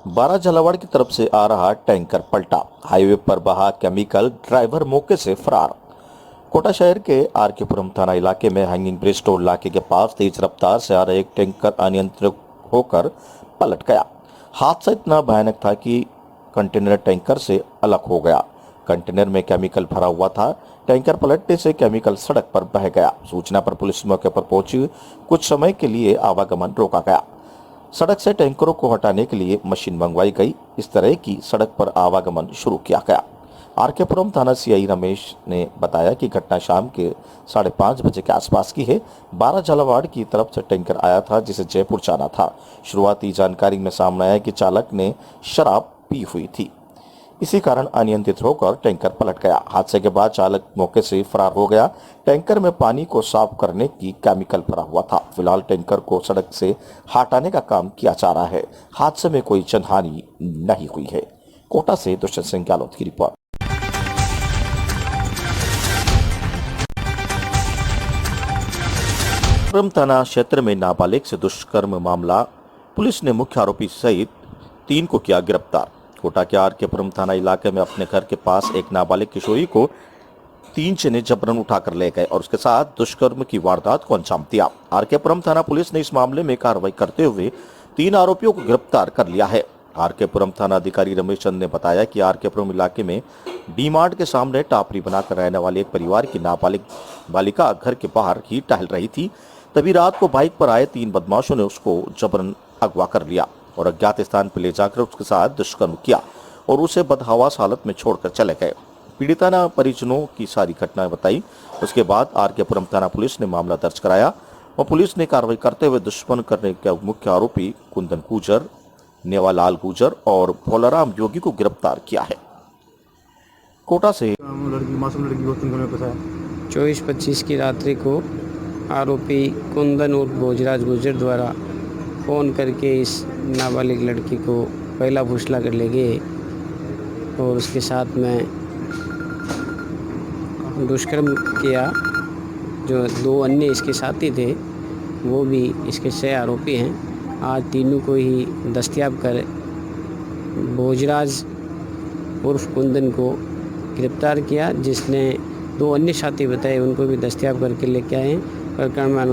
Bara Jhalawar की तरफ से आ रहा टैंकर पलटा। हाईवे पर बहा केमिकल, ड्राइवर मौके से फरार। कोटा शहर के आरकेपुरम थाना इलाके में हैंगिंग ब्रिज टोल नाके के पास तेज रफ्तार से आ रहा एक टैंकर अनियंत्रित होकर पलट गया। हादसा इतना भयानक था कि कंटेनर टैंकर से अलग हो गया। कंटेनर में केमिकल भरा हुआ था। टैंकर पलटने से केमिकल सड़क पर बह गया। सूचना पर पुलिस मौके पर पहुंची। कुछ समय के लिए आवागमन रोका गया। सड़क से टैंकरों को हटाने के लिए मशीन मंगवाई गई। इस तरह की सड़क पर आवागमन शुरू किया गया। आरकेपुरम थाना सीआई रमेश ने बताया कि घटना शाम के 5:30 बजे के आसपास की है। बारा झालावाड़ की तरफ से टैंकर आया था, जिसे जयपुर जाना था। शुरुआती जानकारी में सामने आया कि चालक ने शराब पी हुई थी। इसी कारण अनियंत्रित होकर टैंकर पलट गया। हादसे के बाद चालक मौके से फरार हो गया। टैंकर में पानी को साफ करने की केमिकल भरा हुआ था। फिलहाल टैंकर को सड़क से हटाने का काम किया जा रहा है। हादसे में कोई जनहानि नहीं हुई है। कोटा से दुष्यंत सिंह गहलोत की रिपोर्ट। थाना क्षेत्र में नाबालिग से दुष्कर्म मामला, पुलिस ने मुख्य आरोपी सहित 3 को किया गिरफ्तार। कोटा के आरकेपुरम थाना इलाके में अपने घर के पास एक नाबालिग किशोरी को 3 जने जबरन उठाकर ले गए और उसके साथ दुष्कर्म की वारदात को अंजाम दिया। आरकेपुरम थाना पुलिस ने इस मामले में कार्रवाई करते हुए 3 आरोपियों को गिरफ्तार कर लिया है। आरकेपुरम थाना अधिकारी रमेश चंद ने बताया कि आरकेपुरम इलाके में डी-मार्ट के सामने टापरी बनाकर रहने वाले एक परिवार की नाबालिग बालिका घर के बाहर ही टहल रही थी। तभी रात को बाइक पर आए 3 बदमाशों ने उसको जबरन अगवा कर लिया और अज्ञात स्थान पर ले जाकर उसके साथ दुष्कर्म किया और उसे बदहवास हालत में छोड़कर चले गए। पीड़िता ने परिजनों की सारी घटनाएं बताई। उसके बाद आरकेपुरम थाना पुलिस ने मामला दर्ज कराया और पुलिस ने कार्रवाई करते हुए दुष्कर्म करने के मुख्य आरोपी कुंदन गुजर, नेवालाल गुजर और भोलाराम योगी को गिरफ्तार किया है। कोटा से मासूम लड़की को 3 दिनों में फंसाया। 24-25 की रात्रि को आरोपी कुंदन और भोजराज गुजर द्वारा फ़ोन करके इस नाबालिग लड़की को पहला फुसला कर ले गए और उसके साथ में दुष्कर्म किया। जो 2 अन्य इसके साथी थे वो भी इसके 6 आरोपी हैं। आज तीनों को ही दस्तयाब कर भोजराज उर्फ कुंदन को गिरफ्तार किया, जिसने 2 अन्य साथी बताए उनको भी दस्तयाब करके लेके आए हैं। प्रकरण में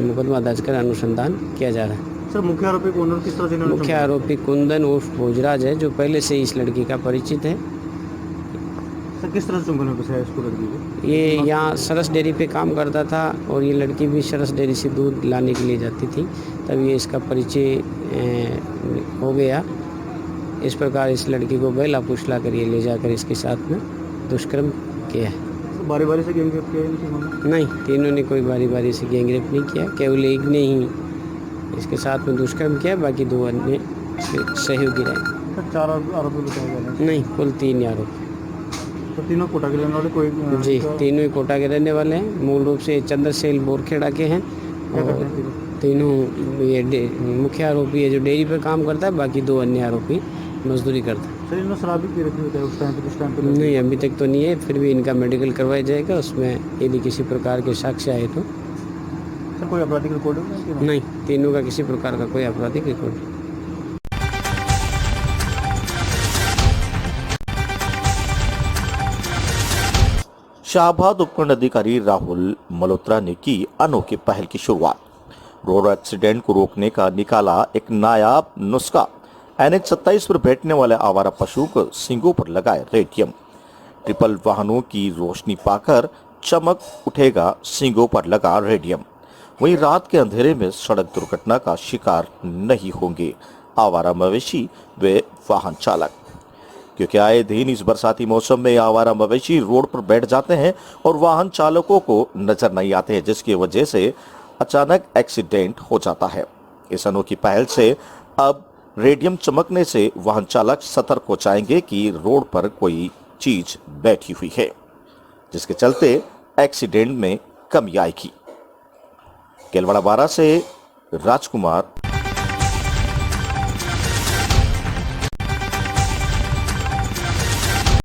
मुकदमा दर्ज कर अनुसंधान किया जा रहा है। सर मुख्य आरोपी कौन और किस तरह से? मुख्य आरोपी कुंदन उर्फ भोजराज है, जो पहले से इस लड़की का परिचित है। सर किस तरह से उन्होंने फंसाया इसको, लड़की को? ये यहाँ सरस डेयरी पे काम करता था और ये लड़की भी सरस डेयरी से दूध लाने के लिए जाती थी। तब ये इसका परिचय हो गया। इस प्रकार इस लड़की को बेला फुसला कर ये ले जाकर इसके साथ में दुष्कर्म किया है। बारी बारी से गैंगरेप किया? नहीं, तीनों ने कोई बारी बारी से गैंगरेप नहीं किया। केवल एक ने ही इसके साथ में दुष्कर्म किया, बाकी 2 अन्य सहयोगी रहे। 4 आरोपी बताए गए? नहीं, कुल 3 आरोपी। तो तीनों कोटा के रहने वाले? कोई जी, तीनों ही कोटा के रहने वाले हैं। मूल रूप से चंद्रसेल बोरखेड़ा के हैं और तीनों ये मुख्य आरोपी है जो डेयरी पर काम करता है, बाकी 2 अन्य आरोपी मजदूरी करता है। सर इन्होंने शराब भी पी रखी होती है उस टाइम पे? नहीं, अभी तक तो नहीं है, फिर भी इनका मेडिकल करवाया जाएगा। उसमें यदि किसी प्रकार के साक्ष्य आए तो। सर कोई आपराधिक रिकॉर्ड है? नहीं, तीनों का किसी प्रकार का कोई आपराधिक रिकॉर्ड नहीं। शाहबाद उपखंड अधिकारी राहुल मल्होत्रा ने की अनोखी पहल की शुरुआत। रोड एक्सीडेंट को रोकने का निकाला एक नायाब नुस्खा। NH 27 पर बैठने वाले आवारा पशु को सींगों पर लगाए रेडियम। ट्रिपल वाहनों की रोशनी पाकर चमक उठेगा सींगों पर लगा रेडियम। वहीं रात के अंधेरे में सड़क दुर्घटना का शिकार नहीं होंगे आवारा मवेशी व वाहन चालक, क्योंकि आए दिन इस बरसाती मौसम में आवारा मवेशी रोड पर बैठ जाते हैं और वाहन चालकों को नजर नहीं आते हैं, जिसकी वजह से अचानक एक्सीडेंट हो जाता है। इस अनोखी पहल से अब रेडियम चमकने से वाहन चालक सतर्क हो जाएंगे कि रोड पर कोई चीज बैठी हुई है, जिसके चलते एक्सीडेंट में कमी आएगी। केलवाड़ा 12 से राजकुमार।